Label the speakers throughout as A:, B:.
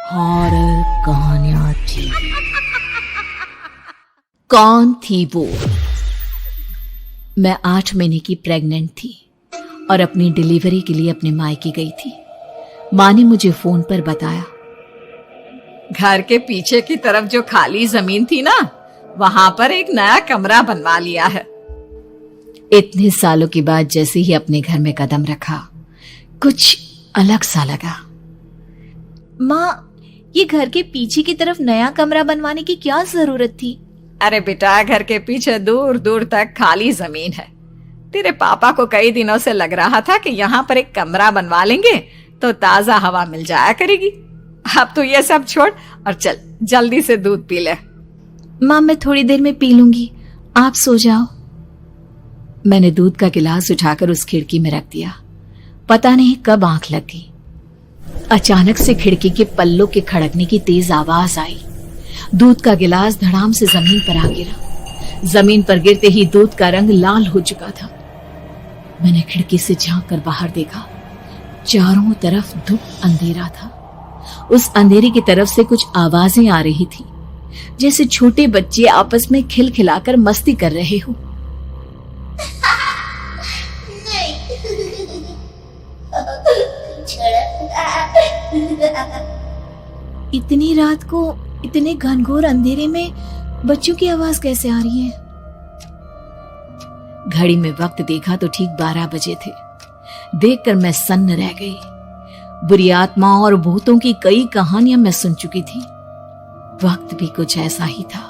A: Horror कहानियां थी। कौन थी वो? मैं 8 महीने की प्रेग्नेंट थी और अपनी डिलीवरी के लिए अपने मायके गई थी। माँ ने मुझे फोन पर बताया,
B: घर के पीछे की तरफ जो खाली जमीन थी ना, वहां पर एक नया कमरा बनवा लिया है।
A: इतने सालों के बाद जैसे ही अपने घर में कदम रखा, कुछ अलग सा लगा।
C: माँ, ये घर के पीछे की तरफ नया कमरा बनवाने की क्या जरूरत थी?
B: अरे बेटा, घर के पीछे दूर दूर तक खाली जमीन है। तेरे पापा को कई दिनों से लग रहा था कि यहाँ पर एक कमरा बनवा लेंगे तो ताजा हवा मिल जाया करेगी। अब तो ये सब छोड़ और चल जल्दी से दूध पी ले।
C: माँ, मैं थोड़ी देर में पी लूंगी, आप सो जाओ।
A: मैंने दूध का गिलास उठाकर उस खिड़की में रख दिया। पता नहीं कब आंख लग गई। अचानक से खिड़की के पल्लों के खड़कने की तेज आवाज आई। दूध का गिलास धड़ाम से जमीन पर आ गिरा। जमीन पर गिरते ही दूध का रंग लाल हो चुका था। मैंने खिड़की से झांक कर बाहर देखा। चारों तरफ धुप अंधेरा था। उस अंधेरे की तरफ से कुछ आवाजें आ रही थी, जैसे छोटे बच्चे आपस में खिलखिलाकर मस्ती कर रहे हो।
C: इतनी रात को इतने घनघोर अंधेरे में बच्चों की आवाज कैसे आ रही है?
A: घड़ी में वक्त देखा तो ठीक 12 बजे थे। देखकर मैं सन्न रह गई। बुरी आत्माओं और भूतों की कई कहानियां मैं सुन चुकी थी। वक्त भी कुछ ऐसा ही था।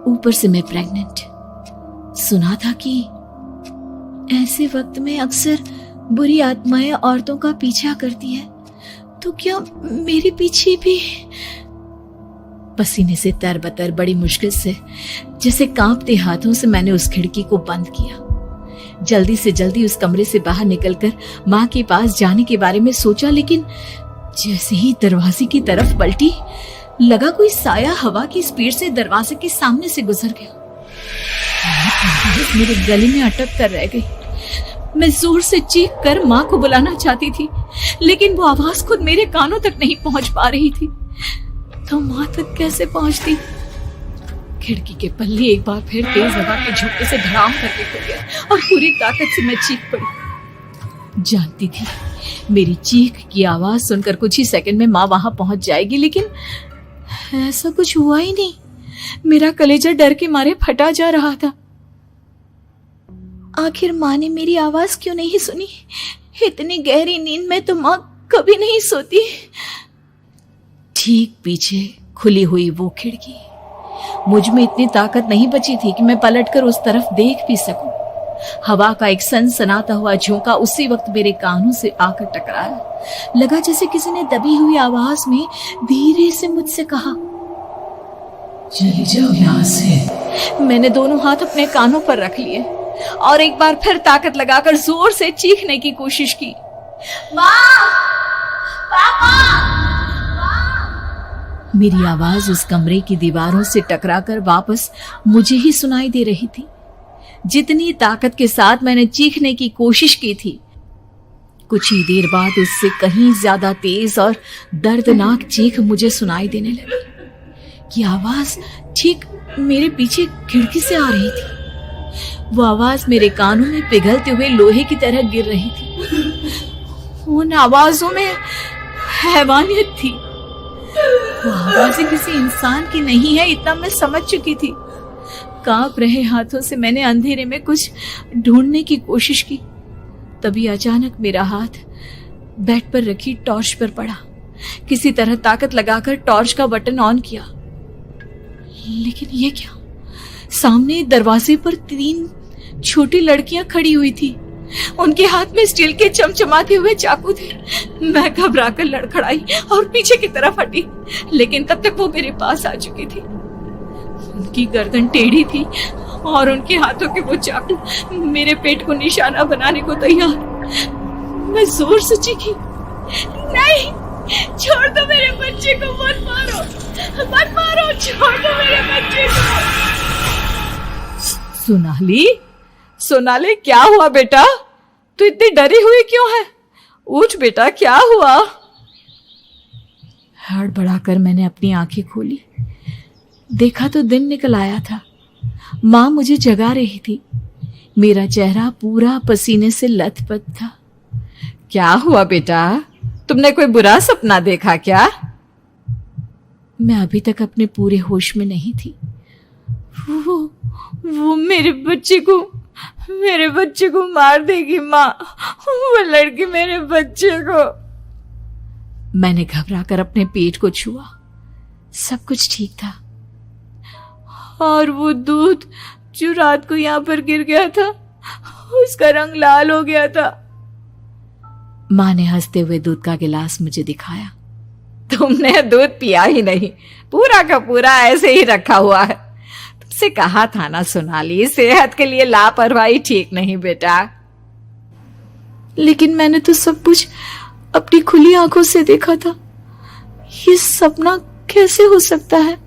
A: ऊपर से मैं प्रेग्नेंट। सुना था कि ऐसे वक्त में अक्सर बुरी आत्माएं औरतों का पीछा करती है, तो क्या मेरे पीछे भी? पसीने से तरबतर बड़ी मुश्किल से, जैसे कांपते हाथों से मैंने उस खिड़की को बंद किया। जल्दी से जल्दी उस कमरे से बाहर निकलकर माँ के पास जाने के बारे में सोचा, लेकिन जैसे ही दरवाजे की तरफ पलटी, लगा कोई साया हवा की स्पीड से दरवाजे के सामने से गुजर गया। मेरे गले में अटक कर रह गई। मैं जोर से चीख कर माँ को बुलाना चाहती थी, लेकिन वो आवाज खुद मेरे कानों तक नहीं पहुंच पा रही थी। तो माँ तक कैसे पहुंचती? खिड़की के पल्ले एक बार फिर तेज हवा के झोंके से धड़ाम करके खुल गया और पूरी ताकत से मैं चीख पड़ी। जानती थी मेरी चीख की आवाज सुनकर कुछ ही सेकंड में माँ वहां पहुंच जाएगी, लेकिन ऐसा कुछ हुआ ही नहीं। मेरा कलेजा डर के मारे फटा जा रहा था।
C: आखिर माँ ने मेरी आवाज क्यों नहीं सुनी? इतनी गहरी नींद में तो माँ कभी नहीं सोती।
A: ठीक पीछे खुली हुई वो खिड़की। मुझ में इतनी ताकत नहीं बची थी कि मैं पलटकर उस तरफ देख भी सकूं। हवा का एक सनसनाता हुआ झोंका उसी वक्त मेरे कानों से आकर टकराया। लगा जैसे किसी ने दबी हुई आवाज में धीरे से मुझसे कहा, चली जाओ यहाँ से। मैंने दोनों हाथ अपने कानों पर रख लिए और एक बार फिर ताकत लगाकर जोर से चीखने की कोशिश की।
C: माँ! पापा!
A: मेरी आवाज उस कमरे की दीवारों से टकराकर वापस मुझे ही सुनाई दे रही थी। जितनी ताकत के साथ मैंने चीखने की कोशिश की थी, कुछ ही देर बाद उससे कहीं ज्यादा तेज और दर्दनाक चीख मुझे सुनाई देने लगी। कि आवाज ठीक मेरे पीछे खिड़की से आ रही थी। वो आवाज मेरे कानों में पिघलते हुए लोहे की तरह गिर रही थी। उन आवाजों में हैवानियत थी। वो आवाजें किसी इंसान की नहीं है, इतना मैं समझ चुकी थी। कांप रहे हाथों से मैंने अंधेरे में कुछ ढूंढने की कोशिश की। तभी अचानक मेरा हाथ बेड पर रखी टॉर्च पर पड़ा। किसी तरह ताकत लगाकर टॉर्च का बटन ऑन किया, लेकिन ये क्या? सामने दरवाजे पर 3 छोटी लड़कियां खड़ी हुई थी। उनके हाथ में स्टील के चमचमाते हुए चाकू थे। मैं घबराकर लड़खड़ाई और पीछे की तरफ हटी, लेकिन तब तक वो मेरे पास आ चुकी थी। उनकी गर्दन टेढ़ी थी और उनके हाथों के वो चाकू मेरे पेट को निशाना बनाने को तैयार। मैं जोर से चीखी, नहीं, छोड़ दो मेरे बच्चे को, मत मारो, मत मारो, छोड़ दो मेरे बच्चे को।
B: सोनाली, क्या हुआ बेटा? तू इतनी डरी हुई क्यों है? उठ बेटा, क्या हुआ?
A: हड़बड़ाकर मैंने अपनी आंखें खोली। देखा तो दिन निकल आया था। माँ मुझे जगा रही थी। मेरा चेहरा पूरा पसीने से लथपथ था।
B: क्या हुआ बेटा, तुमने कोई बुरा सपना देखा क्या?
A: मैं अभी तक अपने पूरे होश में नहीं थी। वो मेरे बच्चे को मार देगी माँ, वो लड़की मेरे बच्चे को। मैंने घबराकर अपने पेट को छुआ। सब कुछ ठीक था। और वो दूध जो रात को यहाँ पर गिर गया था, उसका रंग लाल हो गया था। माँ ने हंसते हुए दूध का गिलास मुझे दिखाया।
B: तुमने दूध पिया ही नहीं, पूरा का पूरा ऐसे ही रखा हुआ है। तुमसे कहा था ना सोनाली, सेहत के लिए लापरवाही ठीक नहीं बेटा।
A: लेकिन मैंने तो सब कुछ अपनी खुली आंखों से देखा था। ये सपना कैसे हो सकता है?